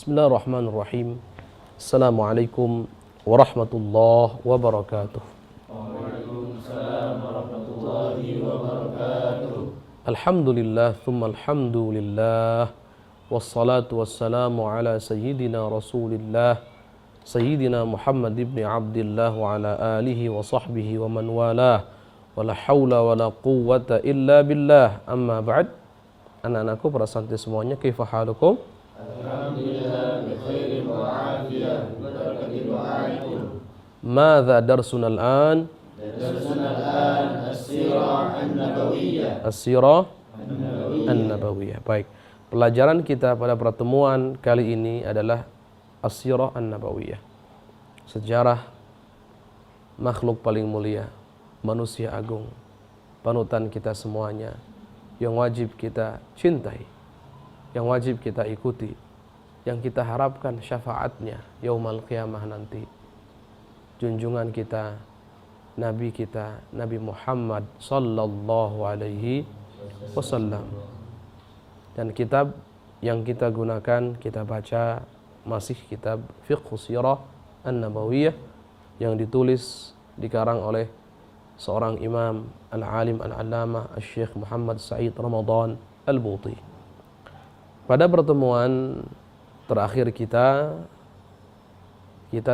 Bismillahirrahmanirrahim. Assalamualaikum warahmatullahi wabarakatuh. Waalaikumsalam warahmatullahi wabarakatuh. Alhamdulillah, thumma alhamdulillah. Wassalatu wassalamu ala sayyidina Rasulillah, Sayyidina Muhammad ibn Abdillah wa ala alihi wa sahbihi wa man walah. Wala hawla wala quwwata illa billah. Amma ba'd. Anak-anakku, para santri semuanya, kaifa halukum? Alhamdulillah bi khairin wa afiyah barakati du'aikum. Madza darsuna al-an? Darsuna al-an as-sirah an-nabawiyah. As-sirah an-nabawiyah. Baik. Pelajaran kita pada pertemuan kali ini adalah As-sirah an-nabawiyah. Sejarah makhluk paling mulia, manusia agung, panutan kita semuanya, yang wajib kita cintai, yang wajib kita ikuti, yang kita harapkan syafaatnya yaumal qiyamah nanti. Junjungan kita, Nabi kita, Nabi Muhammad sallallahu alaihi wasallam. Dan kitab yang kita gunakan, kita baca, masih kitab Fiqh Sirah An-Nabawiyah yang ditulis, dikarang oleh seorang imam al-alim al-allamah Syekh Muhammad Sa'id Ramadan Al-Buti. Pada pertemuan terakhir kita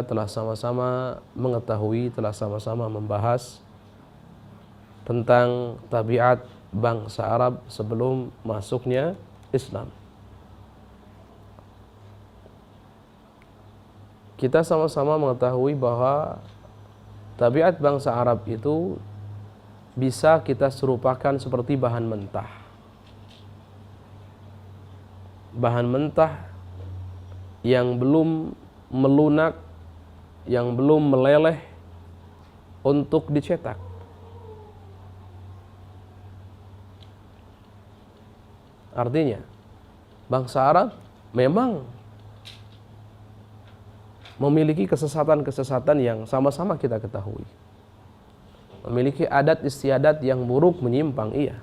telah sama-sama mengetahui, telah sama-sama membahas tentang tabiat bangsa Arab sebelum masuknya Islam. Kita sama-sama mengetahui bahwa tabiat bangsa Arab itu bisa kita serupakan seperti bahan mentah. Bahan mentah yang belum melunak, yang belum meleleh untuk dicetak. Artinya, bangsa Arab memang memiliki kesesatan-kesesatan yang sama-sama kita ketahui. Memiliki adat istiadat yang buruk, menyimpang, iya.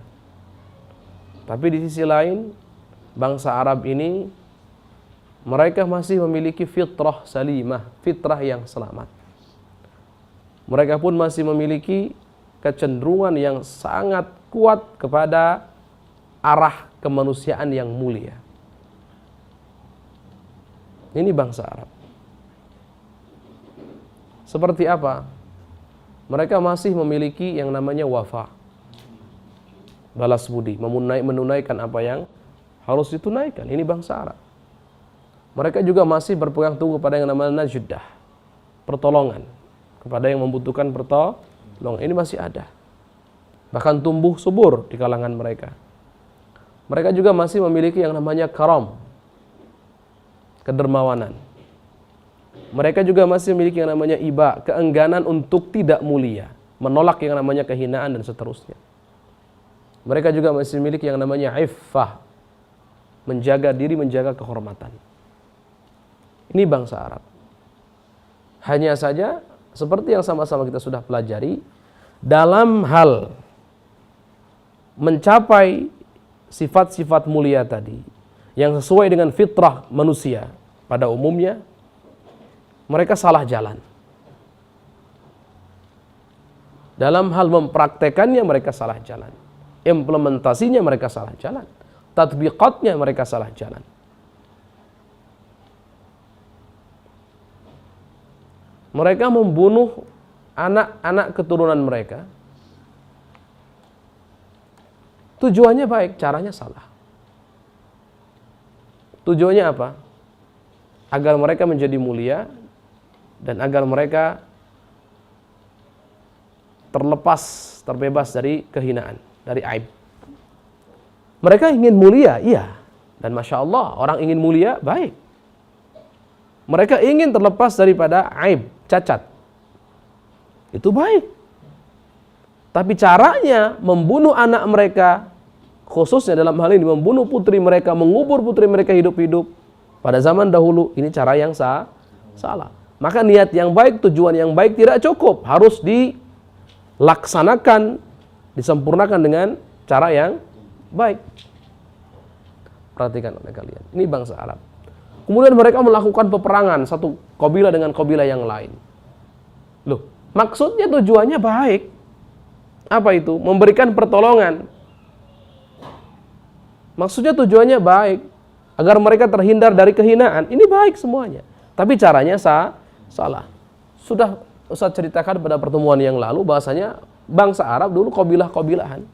Tapi di sisi lain, bangsa Arab ini, mereka masih memiliki fitrah salimah, fitrah yang selamat. Mereka pun masih memiliki kecenderungan yang sangat kuat kepada arah kemanusiaan yang mulia. Ini bangsa Arab. Seperti apa? Mereka masih memiliki yang namanya wafa, balas budi, menunaikan apa yang harus ditunaikan. Ini bangsa Arab. Mereka juga masih berpegang teguh pada yang namanya najdah, pertolongan kepada yang membutuhkan pertolongan. Ini masih ada. Bahkan tumbuh subur di kalangan mereka. Mereka juga masih memiliki yang namanya karam, kedermawanan. Mereka juga masih memiliki yang namanya iba, keengganan untuk tidak mulia, menolak yang namanya kehinaan dan seterusnya. Mereka juga masih memiliki yang namanya iffah, menjaga diri, menjaga kehormatan. Ini bangsa Arab. Hanya saja, seperti yang sama-sama kita sudah pelajari, dalam hal mencapai sifat-sifat mulia tadi, yang sesuai dengan fitrah manusia pada umumnya, mereka salah jalan. Dalam hal mempraktekannya mereka salah jalan. Implementasinya mereka salah jalan. Tatbiqatnya mereka salah jalan. Mereka membunuh anak-anak keturunan mereka. Tujuannya baik, caranya salah. Tujuannya apa? Agar mereka menjadi mulia dan agar mereka terlepas, terbebas dari kehinaan, dari aib. Mereka ingin mulia, iya. Dan Masya Allah, orang ingin mulia, baik. Mereka ingin terlepas daripada aib, cacat. Itu baik. Tapi caranya membunuh anak mereka, khususnya dalam hal ini membunuh putri mereka, mengubur putri mereka hidup-hidup pada zaman dahulu, ini cara yang salah. Maka niat yang baik, tujuan yang baik tidak cukup, harus dilaksanakan, disempurnakan dengan cara yang baik. Perhatikan oleh kalian, ini bangsa Arab. Kemudian mereka melakukan peperangan satu kabilah dengan kabilah yang lain. Loh, maksudnya tujuannya baik. Apa itu? Memberikan pertolongan. Maksudnya tujuannya baik. Agar mereka terhindar dari kehinaan. Ini baik semuanya. Tapi caranya salah. Sudah Ustaz ceritakan pada pertemuan yang lalu bahasanya bangsa Arab dulu kabilah-kabilahan.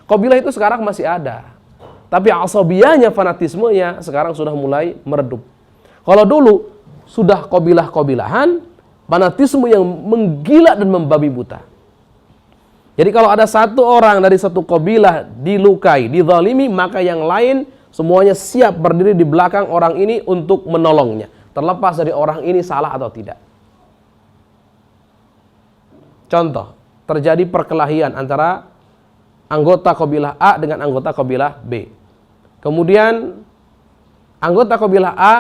Kabilah itu sekarang masih ada. Tapi asabiyahnya, fanatismenya sekarang sudah mulai meredup. Kalau dulu sudah kabilah-kabilahan, fanatisme yang menggila dan membabi buta. Jadi kalau ada satu orang dari satu kabilah dilukai, dizalimi, maka yang lain semuanya siap berdiri di belakang orang ini untuk menolongnya. Terlepas dari orang ini salah atau tidak. Contoh, terjadi perkelahian antara anggota kabilah A dengan anggota kabilah B. Kemudian anggota kabilah A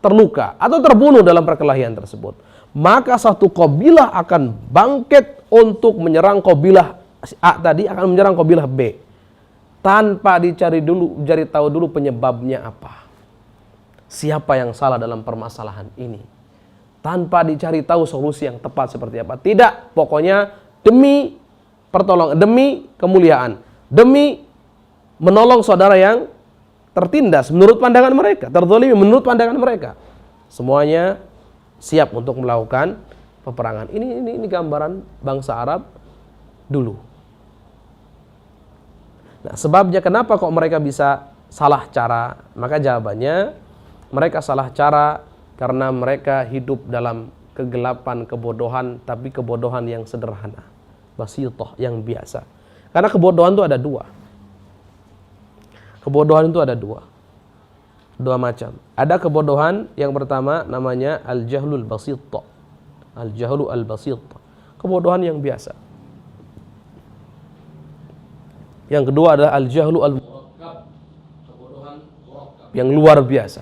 terluka atau terbunuh dalam perkelahian tersebut. Maka satu kabilah akan bangkit untuk menyerang kabilah A tadi, akan menyerang kabilah B. Tanpa dicari tahu dulu penyebabnya apa. Siapa yang salah dalam permasalahan ini. Tanpa dicari tahu solusi yang tepat seperti apa. Tidak, pokoknya demi pertolongan, demi kemuliaan, demi menolong saudara yang tertindas menurut pandangan mereka, terzalimi menurut pandangan mereka. Semuanya siap untuk melakukan peperangan. Ini gambaran bangsa Arab dulu. Nah, sebabnya kenapa kok mereka bisa salah cara? Maka jawabannya mereka salah cara karena mereka hidup dalam kegelapan, kebodohan, tapi kebodohan yang sederhana, basithah, yang biasa. Karena kebodohan itu ada dua. Kebodohan itu ada dua macam. Ada kebodohan yang pertama namanya al-jahlul basit. Al-jahlu al-basit. Kebodohan yang biasa. Yang kedua adalah al-jahlu al-murakkab. Kebodohan murakkab yang luar biasa.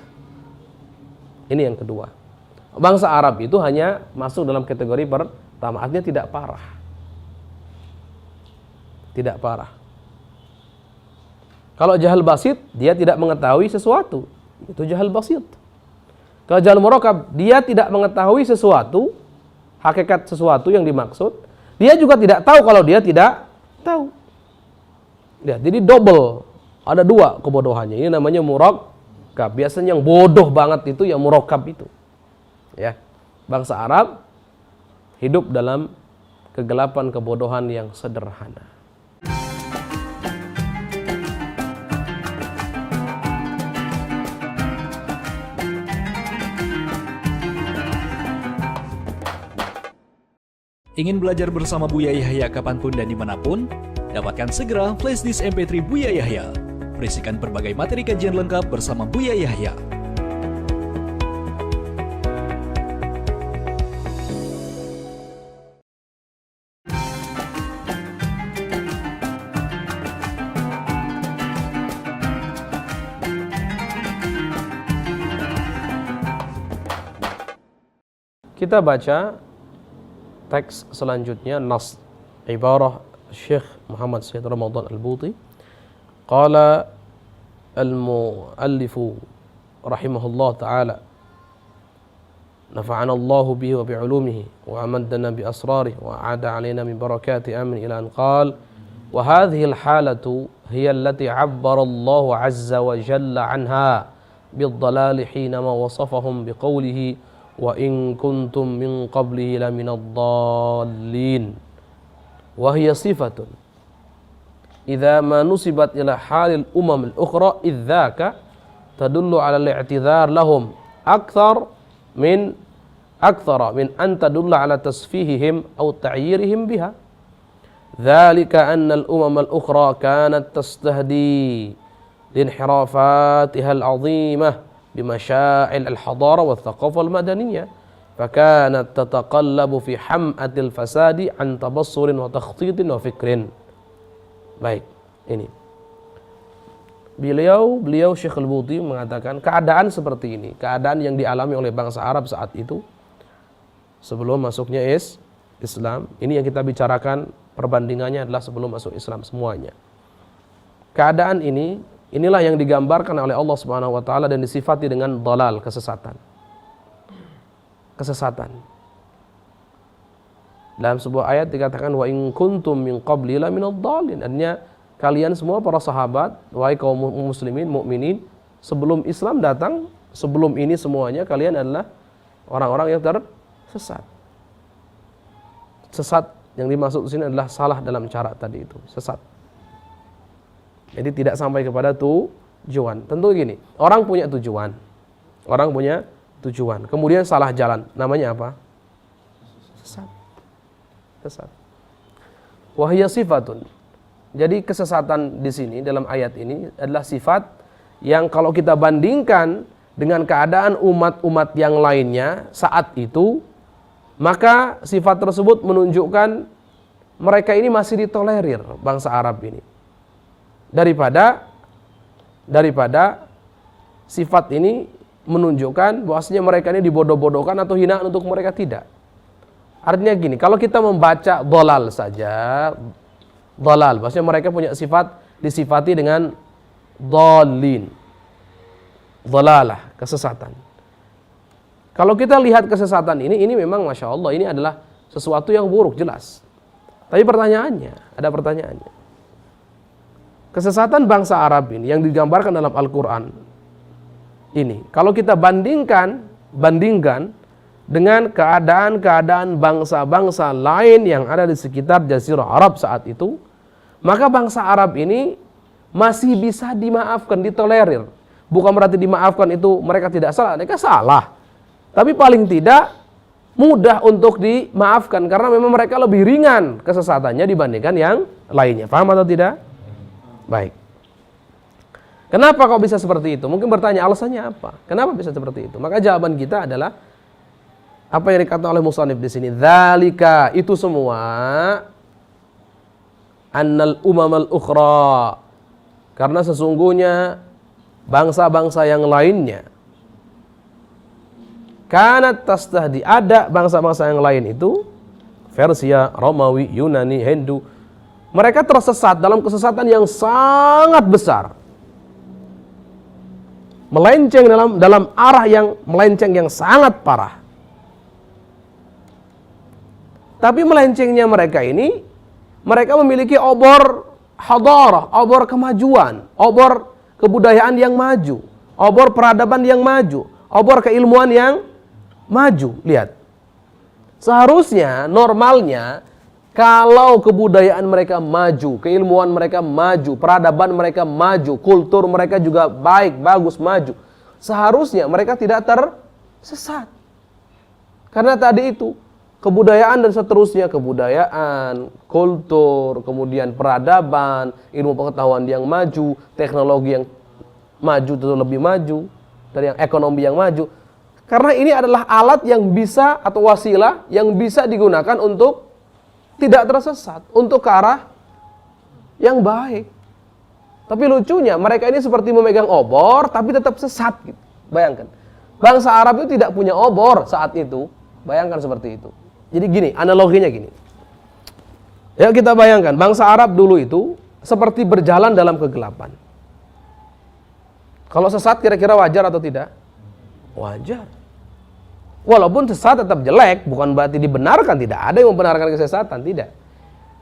Ini yang kedua. Bangsa Arab itu hanya masuk dalam kategori pertama, artinya tidak parah. Tidak parah. Kalau jahal basit, dia tidak mengetahui sesuatu. Itu jahal basit. Kalau jahal murakkab, dia tidak mengetahui sesuatu, hakikat sesuatu yang dimaksud. Dia juga tidak tahu kalau dia tidak tahu. Ya, jadi double. Ada dua kebodohannya. Ini namanya murakkab. Biasanya yang bodoh banget itu yang murakkab itu. Ya. Bangsa Arab hidup dalam kegelapan kebodohan yang sederhana. Ingin belajar bersama Buya Yahya kapanpun dan dimanapun? Dapatkan segera flashdisk MP3 Buya Yahya. Berisikan berbagai materi kajian lengkap bersama Buya Yahya. Kita baca teks selanjutnya, nas ibarah Syekh Muhammad Sayyid Ramadan Al-Buti. Qala al-muallifu rahimahullah ta'ala, nafa'ana Allahu bihi wa bi'ulumihi wa amaddana bi asrarihi wa a'ada alaina min barakati amin ila an qala wa hadhihi al-halatu hiya allati 'abbara Allahu 'azza wa jalla 'anha bid-dhalali hina ma wasafahum biqawlihi wa in kuntum min qablihi laminad dallin wa hiya sifatun idza ma nusibat ila halil umam al-ukhra idzaka tadullu ala al-i'tidhar lahum akthara min an tadulla ala tasfihihim aw ta'yirihim biha dhalika anna al-umam al-ukhra kanat tastahdi linhirafatiha al-'azimah بمشاعل الحضارة والثقافة المدنية فكانت تتقلب في حمأة الفساد عن تبصر وتخطيط وفكر. Baik, ini beliau Syekh Al-Buti mengatakan keadaan seperti ini, keadaan yang dialami oleh bangsa Arab saat itu sebelum masuknya Islam. Ini yang kita bicarakan, perbandingannya adalah sebelum masuk Islam semuanya. Keadaan ini Inilah yang digambarkan oleh Allah Subhanahu wa taala dan disifati dengan dhalal, kesesatan. Kesesatan. Dalam sebuah ayat dikatakan wa in kuntum min qabli la minadh dhalin. Artinya kalian semua para sahabat, wahai kaum muslimin, mukminin, sebelum Islam datang, sebelum ini semuanya kalian adalah orang-orang yang tersesat. Sesat yang dimaksud di sini adalah salah dalam cara tadi itu, sesat. Jadi tidak sampai kepada tujuan. Tentu gini, orang punya tujuan. Orang punya tujuan. Kemudian salah jalan. Namanya apa? Sesat. Sesat. Wahya sifatun. Jadi kesesatan di sini dalam ayat ini adalah sifat yang kalau kita bandingkan dengan keadaan umat-umat yang lainnya saat itu, maka sifat tersebut menunjukkan mereka ini masih ditolerir, bangsa Arab ini. Daripada sifat ini menunjukkan bahwasanya mereka ini dibodoh-bodohkan atau hinaan untuk mereka, tidak. Artinya gini, kalau kita membaca dhalal saja, dhalal, maksudnya mereka punya sifat disifati dengan dhalin, dhalalah, kesesatan. Kalau kita lihat kesesatan ini memang Masya Allah, ini adalah sesuatu yang buruk, jelas. Tapi ada pertanyaannya. Kesesatan bangsa Arab ini yang digambarkan dalam Al-Quran ini, kalau kita bandingkan dengan keadaan bangsa-bangsa lain yang ada di sekitar Jazirah Arab saat itu, maka bangsa Arab ini masih bisa dimaafkan, ditolerir. Bukan berarti dimaafkan itu mereka tidak salah, mereka salah. Tapi paling tidak mudah untuk dimaafkan karena memang mereka lebih ringan kesesatannya dibandingkan yang lainnya. Paham atau tidak? Baik. Kenapa kok bisa seperti itu? Mungkin bertanya alasannya apa? Kenapa bisa seperti itu? Maka jawaban kita adalah apa yang dikatakan oleh musannif di sini. Dzalika, itu semua, annal umamal ukhra, karena sesungguhnya bangsa-bangsa yang lainnya, kanat tastahdi, ada bangsa-bangsa yang lain itu, Persia, Romawi, Yunani, Hindu, mereka tersesat dalam kesesatan yang sangat besar, melenceng dalam arah yang melenceng yang sangat parah. Tapi melencengnya mereka ini, mereka memiliki obor hadarah, obor kemajuan, obor kebudayaan yang maju, obor peradaban yang maju, obor keilmuan yang maju. Lihat, seharusnya normalnya kalau kebudayaan mereka maju, keilmuan mereka maju, peradaban mereka maju, kultur mereka juga baik, bagus, maju, seharusnya mereka tidak tersesat. Karena tadi itu, kebudayaan dan seterusnya, kebudayaan, kultur, kemudian peradaban, ilmu pengetahuan yang maju, teknologi yang maju tentu lebih maju dari yang ekonomi yang maju. Karena ini adalah alat yang bisa atau wasilah yang bisa digunakan untuk tidak tersesat, untuk ke arah yang baik. Tapi lucunya mereka ini seperti memegang obor tapi tetap sesat gitu. Bayangkan, bangsa Arab itu tidak punya obor saat itu. Bayangkan seperti itu. Jadi gini, analoginya gini. Ya, kita bayangkan bangsa Arab dulu itu seperti berjalan dalam kegelapan. Kalau sesat kira-kira wajar atau tidak? Wajar. Walaupun sesat tetap jelek, bukan berarti dibenarkan, tidak ada yang membenarkan kesesatan, tidak.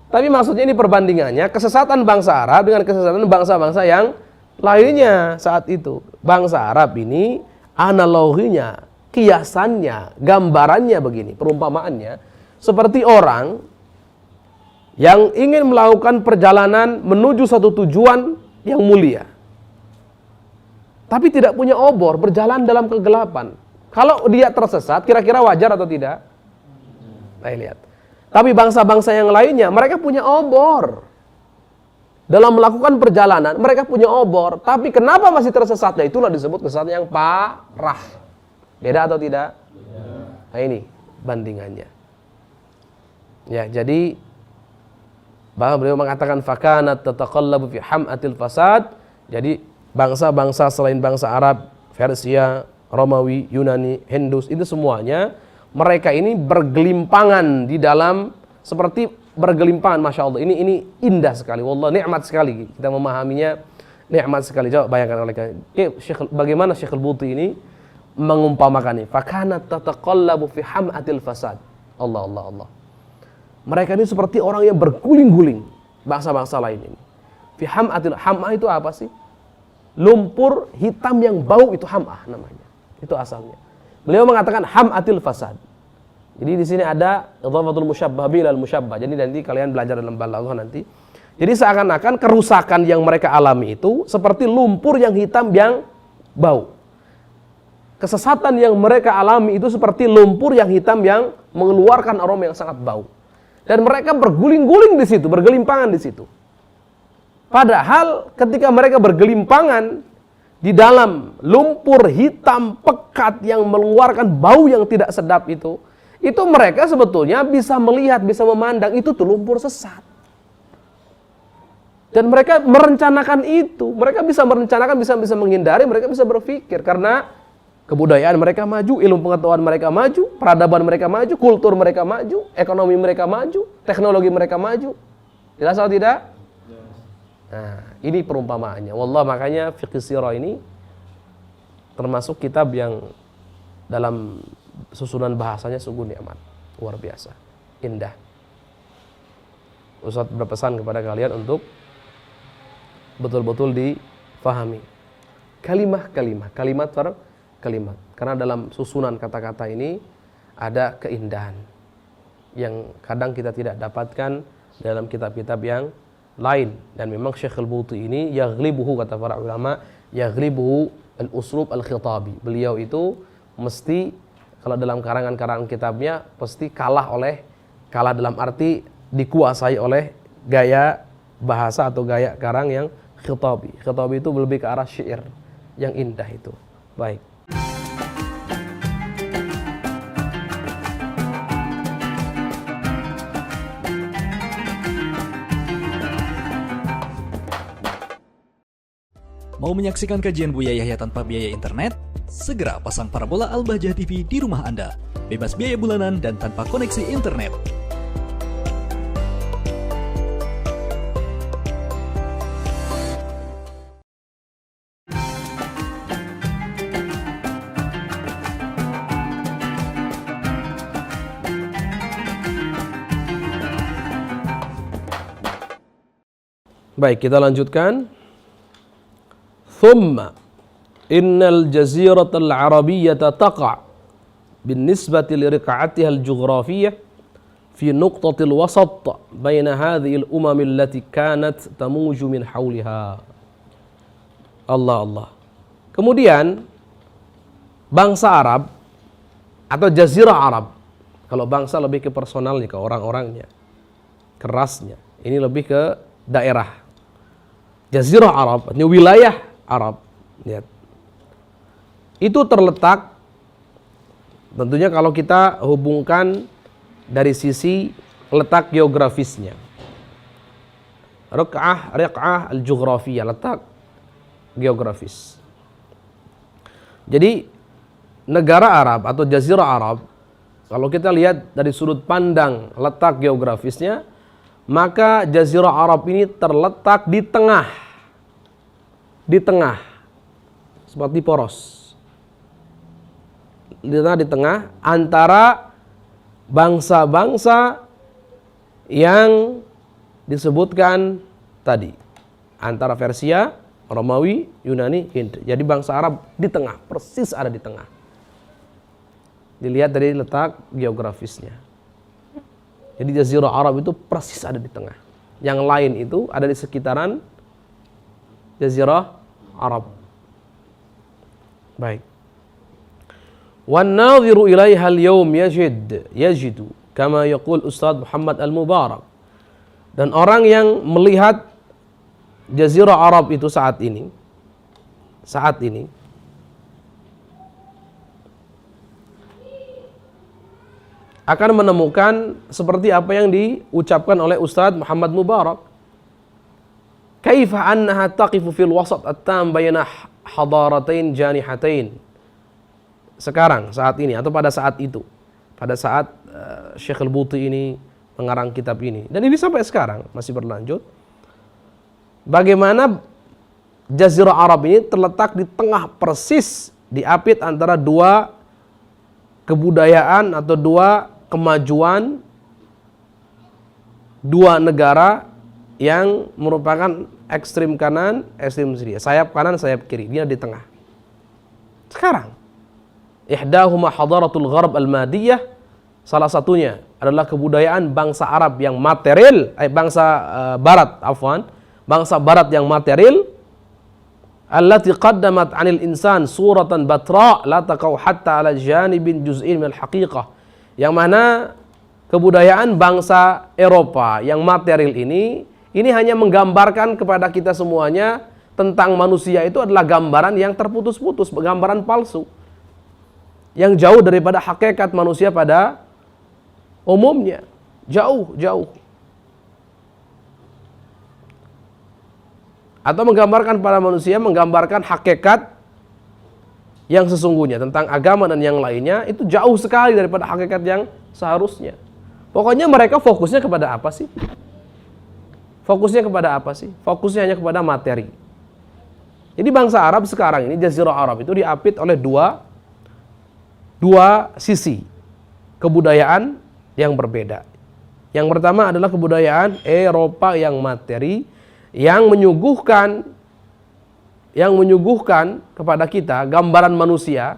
Tapi maksudnya ini perbandingannya kesesatan bangsa Arab dengan kesesatan bangsa-bangsa yang lainnya saat itu. Bangsa Arab ini analoginya, kiasannya, gambarannya begini, perumpamaannya seperti orang yang ingin melakukan perjalanan menuju satu tujuan yang mulia, tapi tidak punya obor, berjalan dalam kegelapan. Kalau dia tersesat, kira-kira wajar atau tidak? Nah, lihat. Tapi bangsa-bangsa yang lainnya, mereka punya obor. Dalam melakukan perjalanan, mereka punya obor. Tapi kenapa masih tersesat? Nah, itulah disebut kesesatan yang parah. Beda atau tidak? Nah, ini bandingannya. Ya, jadi bahwa beliau mengatakan fakanat tataqallabu fi ham'atil fasad. Jadi bangsa-bangsa selain bangsa Arab, Persia, Romawi, Yunani, Hindus, itu semuanya mereka ini bergelimpangan di dalam, seperti bergelimpangan, Masya Allah, ini indah sekali, wallah nikmat sekali kita memahaminya Nikmat sekali. Coba bayangkan oleh kalian. Bagaimana Syekh Al-Buti ini mengumpamakan ini. Fakanat tataqallabu fi ham'atil fasad. Allah. Mereka ini seperti orang yang berguling-guling bangsa-bangsa lain ini. Fi ham'atil, ham'ah itu apa sih? Lumpur hitam yang bau, itu ham'ah namanya. Itu asalnya. Beliau mengatakan ham'atil fasad. Jadi di sini ada idhafatul musyabbah bil musyabbah. Jadi nanti kalian belajar dalam balaghah nanti. Jadi seakan-akan kerusakan yang mereka alami itu seperti lumpur yang hitam yang bau. Kesesatan yang mereka alami itu seperti lumpur yang hitam yang mengeluarkan aroma yang sangat bau. Dan mereka berguling-guling di situ, bergelimpangan di situ. Padahal ketika mereka bergelimpangan di dalam lumpur hitam pekat yang mengeluarkan bau yang tidak sedap itu mereka sebetulnya bisa melihat, bisa memandang itu tuh lumpur sesat. Dan mereka merencanakan itu, mereka bisa merencanakan, bisa menghindari, mereka bisa berpikir karena kebudayaan mereka maju, ilmu pengetahuan mereka maju, peradaban mereka maju, kultur mereka maju, ekonomi mereka maju, teknologi mereka maju. Jelas atau tidak? Nah, ini perumpamaannya. Wallah, makanya fiqh sirah ini termasuk kitab yang dalam susunan bahasanya sungguh nikmat, luar biasa, indah. Ustaz berpesan kepada kalian untuk betul-betul difahami kalimat per kalimat, karena dalam susunan kata-kata ini ada keindahan yang kadang kita tidak dapatkan dalam kitab-kitab yang lain. Dan memang Syekh Al-Buti ini yaghlibuhu, kata para ulama, yaghlibuhu al-uslub al-khitabi. Beliau itu mesti kalau dalam karangan-karangan kitabnya pasti kalah dalam arti dikuasai oleh gaya bahasa atau gaya karang yang khitabi. Khitabi itu lebih ke arah syair yang indah itu. Baik. Mau menyaksikan kajian Buya Yahya tanpa biaya internet? Segera pasang parabola Al-Bahjah TV di rumah Anda. Bebas biaya bulanan dan tanpa koneksi internet. Baik, kita lanjutkan. Thumma innal jaziratal arabiyyata taqa' binisbati liriqa'atiha al-jughrafiyah fi nuqtatil wasat baina hadhihi al-umam allati kanat tamuju min hawliha. Allah. Kemudian bangsa Arab atau jazirah Arab, kalau bangsa lebih ke personalnya, ke orang-orangnya, kerasnya. Ini lebih ke daerah. Jazirah Arab, ini wilayah Arab. Lihat. Itu terletak, tentunya kalau kita hubungkan dari sisi letak geografisnya. Riq'ah al-jughrafiyah, letak geografis. Jadi negara Arab atau jazirah Arab, kalau kita lihat dari sudut pandang letak geografisnya, maka jazirah Arab ini terletak di tengah, seperti poros. Di tengah antara bangsa-bangsa yang disebutkan tadi, antara Persia, Romawi, Yunani, Hind. Jadi bangsa Arab di tengah, persis ada di tengah. Dilihat dari letak geografisnya. Jadi jazirah Arab itu persis ada di tengah. Yang lain itu ada di sekitaran jazirah Arab. Baik. Wan nadhiru ilaiha al-yawm yajidu kama yaqul Ustaz Muhammad Al-Mubarak. Dan orang yang melihat jazirah Arab itu saat ini akan menemukan seperti apa yang diucapkan oleh Ustaz Muhammad Mubarak. Kaifa annaha taqifu fil wasat at-tam bayna hadaratain janihatain. Sekarang, saat ini, atau pada saat itu, pada saat Syekh Al-Buti ini mengarang kitab ini, dan ini sampai sekarang masih berlanjut. Bagaimana Jazirah Arab ini terletak di tengah persis, diapit antara dua kebudayaan atau dua kemajuan, dua negara yang merupakan ekstrim kanan, ekstrim kiri. Sayap kanan, sayap kiri. Dia di tengah. Sekarang, ihdahuma hadaratul gharb al-madiyah, salah satunya adalah kebudayaan bangsa Arab yang material, bangsa barat, bangsa barat yang material, allati qaddamat 'anil insan suratan batra la taqau hatta ala janibin juz'in min al-haqiqah. Yang mana kebudayaan bangsa Eropa yang material ini hanya menggambarkan kepada kita semuanya tentang manusia itu adalah gambaran yang terputus-putus, gambaran palsu. Yang jauh daripada hakikat manusia pada umumnya. Jauh. Atau menggambarkan pada manusia, menggambarkan hakikat yang sesungguhnya tentang agama dan yang lainnya, itu jauh sekali daripada hakikat yang seharusnya. Pokoknya mereka fokusnya kepada apa sih? Fokusnya hanya kepada materi. Jadi bangsa Arab sekarang ini, Jazirah Arab itu diapit oleh dua sisi kebudayaan yang berbeda. Yang pertama adalah kebudayaan Eropa yang materi, yang menyuguhkan kepada kita gambaran manusia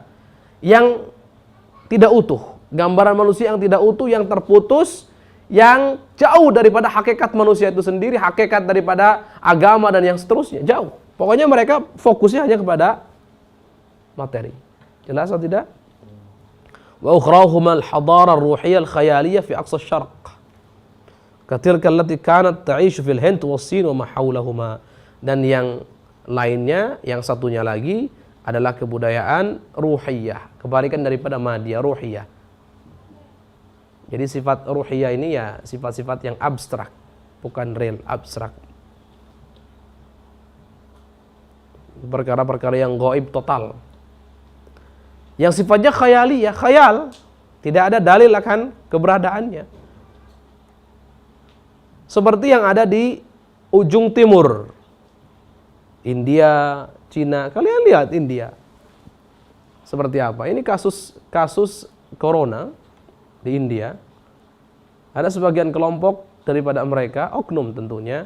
yang tidak utuh, gambaran manusia yang tidak utuh, yang terputus, yang jauh daripada hakikat manusia itu sendiri, hakikat daripada agama dan yang seterusnya, jauh. Pokoknya mereka fokusnya hanya kepada materi. Jelas atau tidak? Wa ukhrahuma al-hadara ar-ruhiyya al-khayaliyya fi aqsa asy-syarq. Katilka allati kanat ta'ishu fil Hind was-Sin wa ma hawlahuma. Dan yang lainnya, yang satunya lagi adalah kebudayaan ruhiyah, kebalikan daripada madiyah, ruhiyah. Jadi sifat ruhiyah ini ya sifat-sifat yang abstrak, bukan real, abstrak. Perkara-perkara yang gaib total. Yang sifatnya khayaliyah, khayal, tidak ada dalil akan keberadaannya. Seperti yang ada di ujung timur, India, Cina. Kalian lihat India seperti apa? Ini kasus corona di India. Ada sebagian kelompok daripada mereka, oknum tentunya,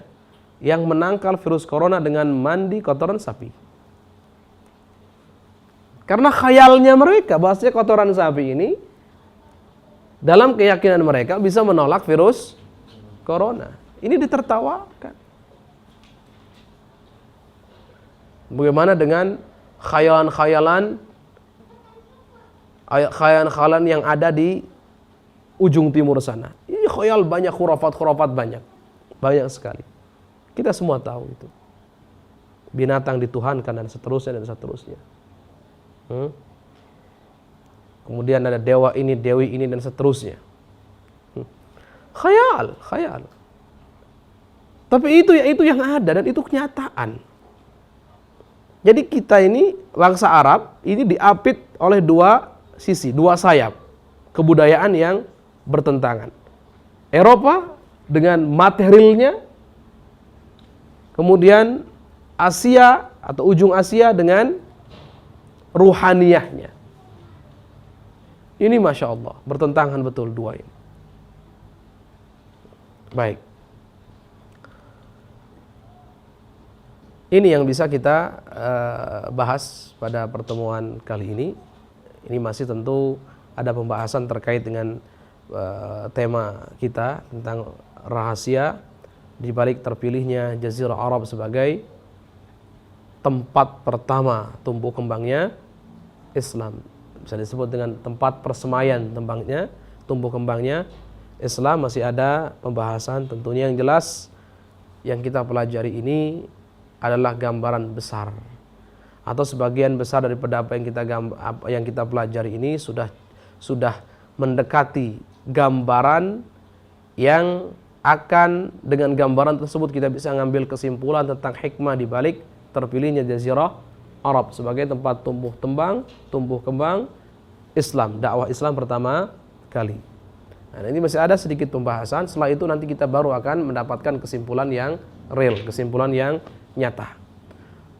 yang menangkal virus corona dengan mandi kotoran sapi. Karena khayalnya mereka, bahasanya kotoran sapi ini dalam keyakinan mereka bisa menolak virus corona. Ini ditertawakan. Bagaimana dengan khayalan-khayalan yang ada di ujung timur sana? Ini khayal banyak, khurafat banyak sekali. Kita semua tahu itu. Binatang dituhankan dan seterusnya. Kemudian ada dewa ini, dewi ini dan seterusnya. Khayal. Tapi itu yang ada dan itu kenyataan. Jadi kita ini bangsa Arab ini diapit oleh dua sisi, dua sayap kebudayaan yang bertentangan. Eropa dengan materialnya, kemudian Asia atau ujung Asia dengan ruhaniyahnya. Ini Masya Allah, bertentangan betul dua ini. Baik. Ini yang bisa kita bahas pada pertemuan kali ini. Ini masih tentu ada pembahasan terkait dengan tema kita tentang rahasia di balik terpilihnya Jazirah Arab sebagai tempat pertama tumbuh kembangnya Islam. Bisa disebut dengan tempat persemaian tumbuh kembangnya Islam. Masih ada pembahasan tentunya yang jelas yang kita pelajari ini adalah gambaran besar atau sebagian besar daripada apa yang kita pelajari ini sudah mendekati gambaran yang akan dengan gambaran tersebut kita bisa ngambil kesimpulan tentang hikmah di balik terpilihnya Jazirah Arab sebagai tempat tumbuh kembang Islam, dakwah Islam pertama kali. Nah, ini masih ada sedikit pembahasan. Setelah itu nanti kita baru akan mendapatkan kesimpulan yang real, kesimpulan yang nyata.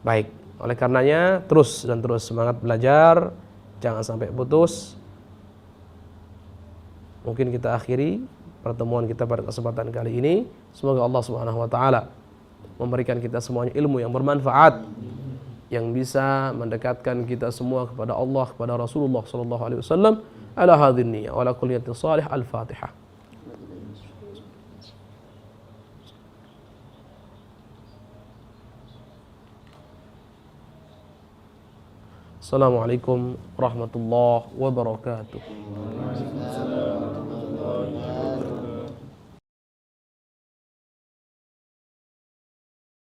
Baik, oleh karenanya terus dan terus semangat belajar, jangan sampai putus. Mungkin kita akhiri pertemuan kita pada kesempatan kali ini. Semoga Allah Subhanahu wa taala memberikan kita semuanya ilmu yang bermanfaat, yang bisa mendekatkan kita semua kepada Allah, kepada Rasulullah sallallahu alaihi wasallam. Ala hadhihi niyyah wa ala kulli niyatin salih. Al-Fatihah. Assalamualaikum warahmatullahi wabarakatuh.